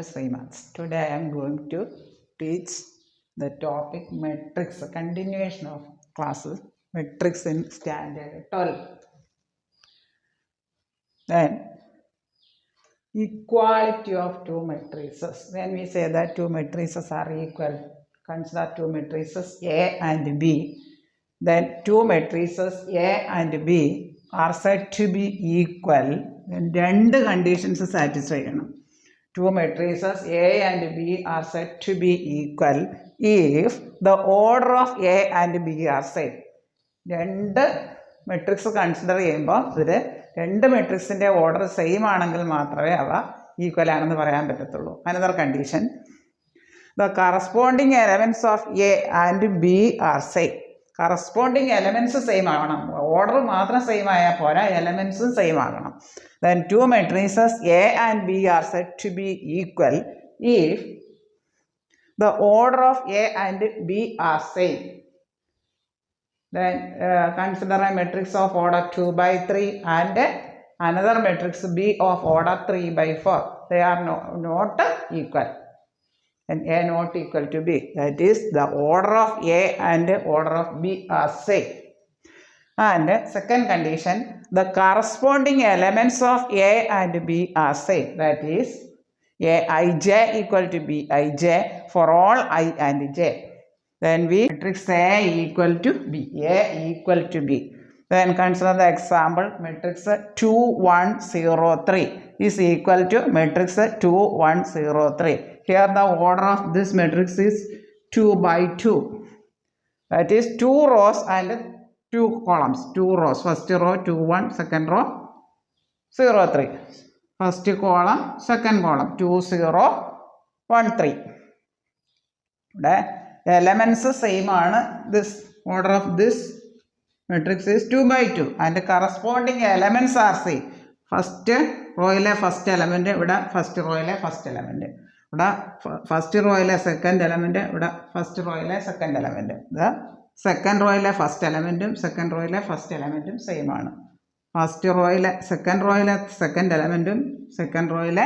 to Srimaths. Today I am going to teach the topic metrics, a continuation of classes, metrics in standard 12. Then equality of two matrices. When we say that two matrices are equal, consider two matrices A and B. Then two matrices A and B are said to be equal when രണ്ട് conditions satisfy ചെയ്യണം. Two matrices A and B are said to be equal if the order of A and B are same. രണ്ട് matrix consider ചെയ്യുമ്പോൾ ഇതിൽ രണ്ട് മെട്രിക്സിൻ്റെ order same ആണെങ്കിൽ മാത്രമേ അവ equal ആണെന്ന് പറയാൻ പറ്റത്തുള്ളൂ. Another condition, the corresponding elements of A and B are same. Corresponding elements same ആകണം. ഓർഡർ മാത്രം സെയിം ആയാൽ പോരാ, എലമെൻറ്റ്സും സെയിം ആകണം. Then two matrices A and B are said to be equal if the order of A and B are same. Then consider a matrix of order 2 by 3 and another matrix B of order 3 by 4. They are not equal. And A not equal to B. That is, the order of A and order of B are same. And second condition, the corresponding elements of A and B are same. That is, Aij equal to Bij for all I and j. Then we matrix A equal to B, A equal to B. Then consider the example, matrix 2 1 0 3 is equal to matrix 2 1 0 3. Here the order of this matrix is 2 by 2. That is 2 rows and 2 columns. 2 rows, first row 2 1, second row 0 3. First column, second column 2 0 1 3. The elements same ആണ്. This order of this matrix is 2 by 2 and the corresponding elements are same. First റോയിലെ first element, ഇവിടെ first റോയിലെ first element, ഇവിടെ first റോയിലെ second element, ഇവിടെ first റോയിലെ second element. ഇത് second റോയിലെ ഫസ്റ്റ് എലമെൻറ്റും സെക്കൻഡ് റോയിലെ ഫസ്റ്റ് എലമെൻറ്റും സെയിം ആണ്. ഫസ്റ്റ് റോയിലെ സെക്കൻഡ് എലമെൻറ്റും സെക്കൻഡ് റോയിലെ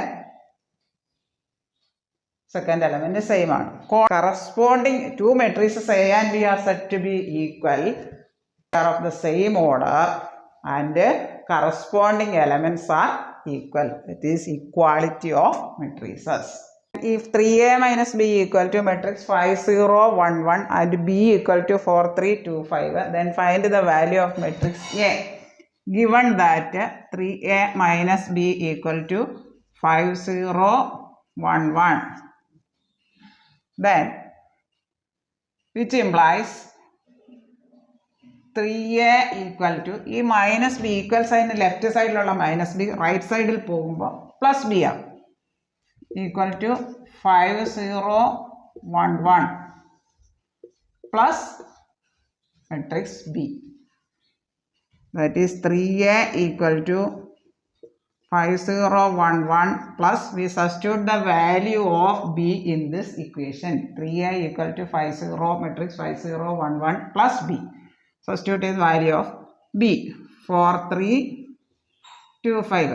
സെക്കൻഡ് എലമെൻറ്റ് സെയിം ആണ്. Corresponding to matrices A and B are set to be equal, are of the same order and corresponding elements are equal. It is equality of matrices. If 3a minus b equal to matrix 5 0 1 1 and b equal to 4 3 2 5, then find the value of matrix A. Given that 3a minus b equal to 5 0 1 1, then which implies 3a equal to ഈ minus B equal സൈഡിന് left സൈഡിലുള്ള minus B right സൈഡിൽ പോകുമ്പോൾ plus B ആവും. Equal to 5 0 1 1 plus matrix B. That is 3a equal to 5 0 1 1 plus we substitute the value of b in this equation. 3a equal to 5 0 matrix 5 0 1 1 plus b. Substitute is value of b, 4 3 2 5.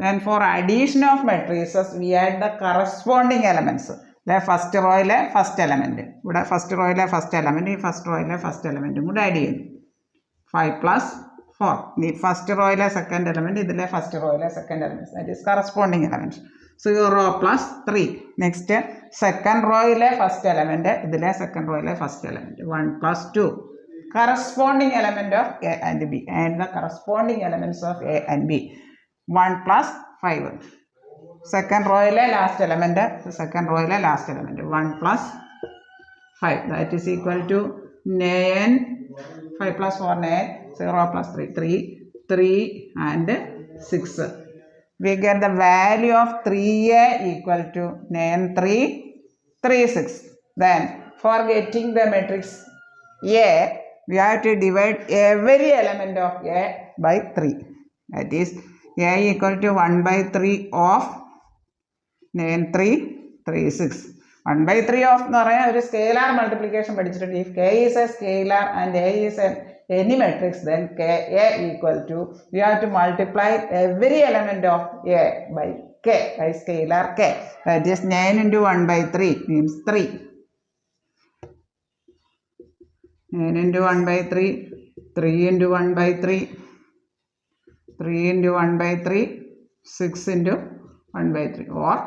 Then for addition of matrices we add the corresponding elements. The first row first element, ഇവിടെ first row first element, ഈ first row first element കൂടെ add ചെയ്യും. 5 plus 4. ഈ first row second element, ഇതിലെ first row second element, that is corresponding elements. 0 plus 3. Next second row first element, ഇതിലെ second row first element, 1 plus 2. Corresponding element of A and B, and the corresponding elements of A and B, 1 plus 5. Second row last element, second row last element, 1 plus 5, that is equal to 9. 5 plus 4 9, 0 plus 3 3 3 and 6. We get the value of 3a equal to 9 3 3 6. Then for getting the matrix A, we have to divide every element of A by 3. That is, A equal to 1 by 3 of 9 3 3 6. 1 by 3 of a scalar multiplication. If K is a scalar and A is any matrix, then K A equal to, we have to multiply every element of A by k by scalar k. That is 9 into 1 by 3 means 3. 9 into 1 by 3, 3 into 1 by 3, 3 into 1 by 3, 6 into 1 by 3. Or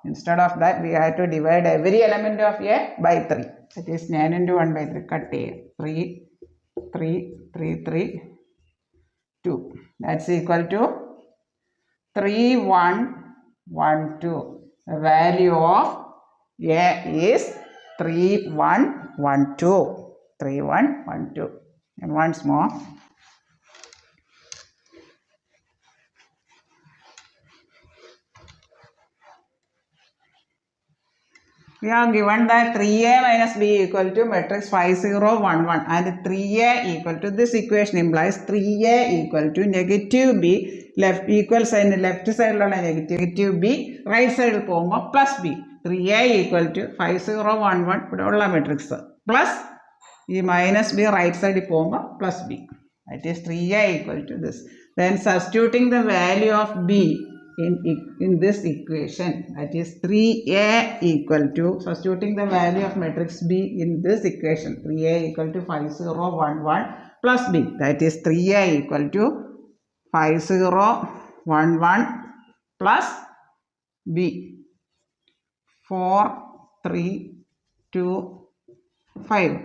instead of that, we have to divide every element of a by 3. That is 9 into 1 by 3. Cut here. 3, 3, 3, 3, 2. That's equal to 3, 1, 1, 2. The value of a is 3, 1, 1, 2. 3, 1, 1, 2. And once more. We are given that 3a minus b equal to matrix 5, 0, 1, 1 and 3a equal to this equation implies 3a equal to negative b left equal sign left side negative b right side plus b 3a equal to 5, 0, 1, 1 matrix plus minus b right side plus b. That is 3a equal to this. Then substituting the value of b in this equation, that is 3a equal to, substituting the value of matrix b in this equation, 3a equal to 5, 0, 1, 1 plus b, that is 3a equal to 5, 0, 1, 1 plus b, 4, 3, 2, 5.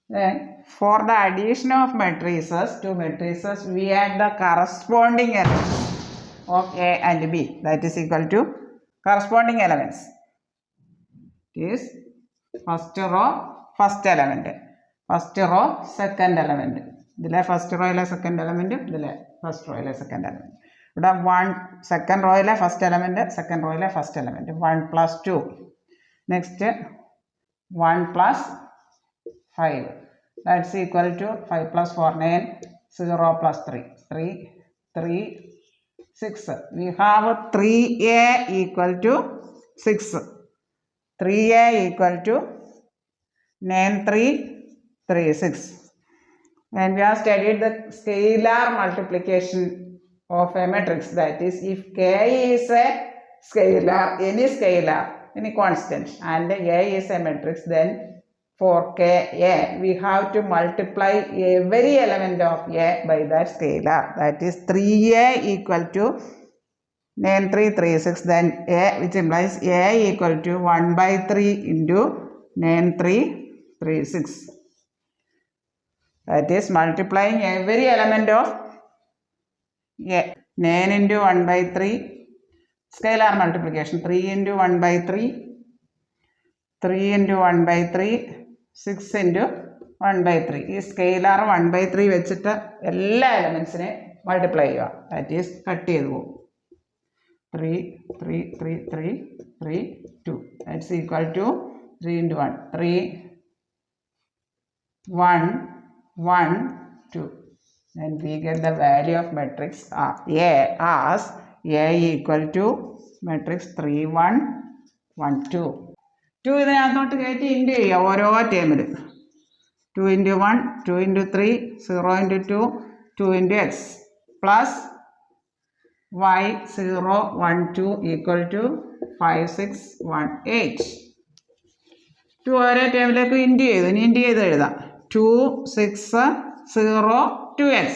Then for the addition of matrices, two matrices, we add the corresponding elements of A and B, that is equal to corresponding elements. It is first row, first element, first row, second element. This first row second element, this first row second element. But one second row first element, second row first element. 1 plus 2. Next 1 plus 5. That's equal to 5 plus 4, 9, 0 plus 3, 3, 3, 6. We have 3a equal to 6. 3a equal to 9, 3, 3, 6. And we have studied the scalar multiplication of a matrix. That is, if k is a scalar, any constant, and a is a matrix, then for Ka, we have to multiply every element of A by that scalar. That is 3A equal to 9, 3, 3, 6. Then A, which implies A equal to 1 by 3 into 9, 3, 3, 6. That is multiplying every element of A. 9 into 1 by 3. Scalar multiplication. 3 into 1 by 3. 3 into 1 by 3. 6 into 1 by 3. This scalar 1 by 3 vechittu ella elements ne multiply cheyyuka. That is cut cheyidu povum. 3, 3, 3, 3, 3, 2. That's equal to 3 into 1. 3, 1, 1, 2. Then we get the value of matrix A as A equal to matrix 3, 1, 1, 2. 2 ഇതിനകത്തോട്ട് കയറ്റി into ചെയ്യുക ഓരോ ടേമിൽ. 2 into 1, 2 into 3, 0 into 2, 2 into x plus y 0, 1, 2 equal to 5, 6, 1, 8. 2 ഓരോ ടേമിലേക്ക് into ചെയ്തു. ഇനി into ചെയ്ത് എഴുതാം. 2, 6, 0, 2x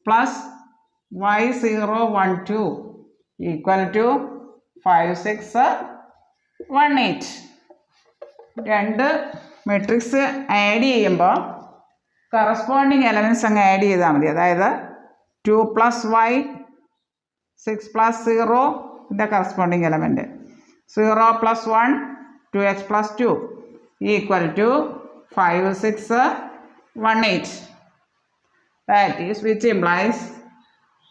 plus y 0, 1, 2 equal to 5, 6, 1, 8. രണ്ട് മെട്രിക്സ് ആഡ് ചെയ്യുമ്പോൾ കറസ്പോണ്ടിങ് എലമെൻറ്റ്സ് അങ്ങ് ആഡ് ചെയ്താൽ മതി. അതായത് 2 പ്ലസ് വൈ 6 പ്ലസ് 0 ഇതിൻ്റെ corresponding element, 0 plus 1 2x plus 2 equal to 5, 6, 1, 8. That is which implies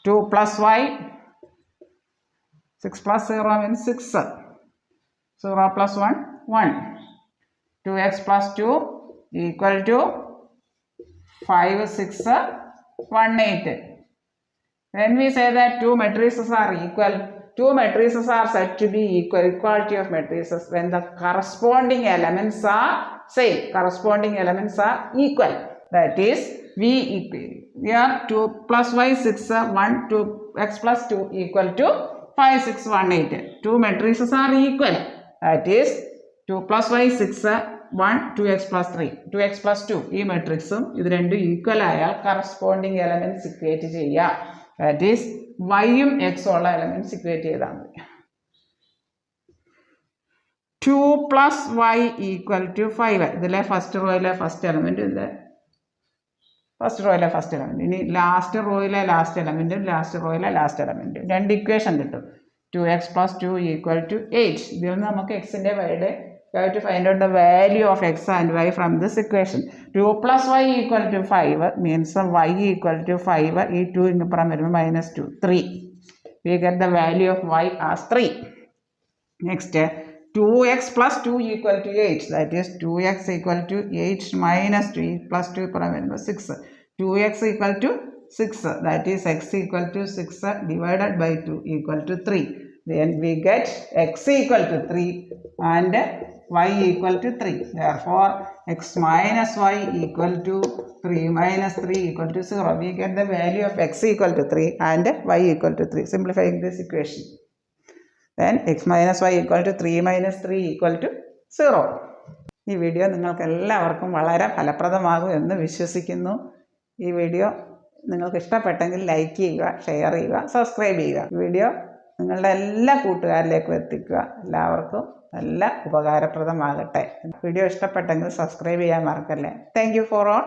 2 plus Y 6 plus 0 means 6, 0 plus 1 1. 2x plus 2 equal to 5, 6, 1, 8. When we say that two matrices are equal, two matrices are said to be equal, equality of matrices when the corresponding elements are same, corresponding elements are equal. That is, we are 2 plus y 6, 1, 2x plus 2 equal to 5, 6, 1, 8. Two matrices are equal. That is 2 plus y 6, 1, 2x plus 3. 2x plus 2. ഈ മെട്രിക്സും ഇത് രണ്ടും equal ആയാൽ corresponding elements equate ചെയ്യുക. That is വൈയും എക്സും ഉള്ള elements equate ചെയ്താൽ മതി. 2 plus Y equal to 5. ഇതിലെ ഫസ്റ്റ് റോയിലെ ഫസ്റ്റ് എലമെൻറ്റ്, ഇതിലെ ഫസ്റ്റ് റോയിലെ ഫസ്റ്റ് എലമെൻറ്റ്. ഇനി ലാസ്റ്റ് റോയിലെ ലാസ്റ്റ് എലമെൻറ്റും ലാസ്റ്റ് റോയിലെ ലാസ്റ്റ് എലമെൻറ്റും രണ്ട് ഇക്വേഷൻ കിട്ടും. 2x plus 2 equal to 8. ഇതിൽ നിന്ന് നമുക്ക് എക്സിൻ്റെ വൈയുടെ have to find out the value of x and y from this equation. 2 plus y equal to 5 means y equal to 5. ഈ 2 ഇങ്ങപ്പുറം വരുമ്പോൾ -2, 3. We get the value of y as 3. Next, 2x plus 2 equal to 8. That is 2x equal to 8 minus 2 plus 2 ഇപ്പുറം വരുമ്പോൾ 6. 2x equal to 6. That is x equal to 6 divided by 2 equal to 3. Then we get x equal to 3 and y equal to 3. Therefore, x minus y equal to 3 minus 3 equal to 0. We get the value of x equal to 3 and y equal to 3. Simplifying this equation. Then x minus y equal to 3 minus 3 equal to 0. ഈ video നിങ്ങൾക്ക് എല്ലാവർക്കും വളരെ ഫലപ്രദമാകും എന്ന് വിശ്വസിക്കുന്നു. ഈ video നിങ്ങൾക്ക് ഇഷ്ടപ്പെട്ടെങ്കിൽ like ചെയ്യുക, ഷെയർ ചെയ്യുക, സബ്സ്ക്രൈബ് ചെയ്യുക. വീഡിയോ നിങ്ങളുടെ എല്ലാ കൂട്ടുകാരിലേക്കും എത്തിക്കുക. എല്ലാവർക്കും നല്ല ഉപകാരപ്രദമാകട്ടെ. വീഡിയോ ഇഷ്ടപ്പെട്ടെങ്കിൽ സബ്സ്ക്രൈബ് ചെയ്യാൻ മറക്കല്ലേ. Thank you for all.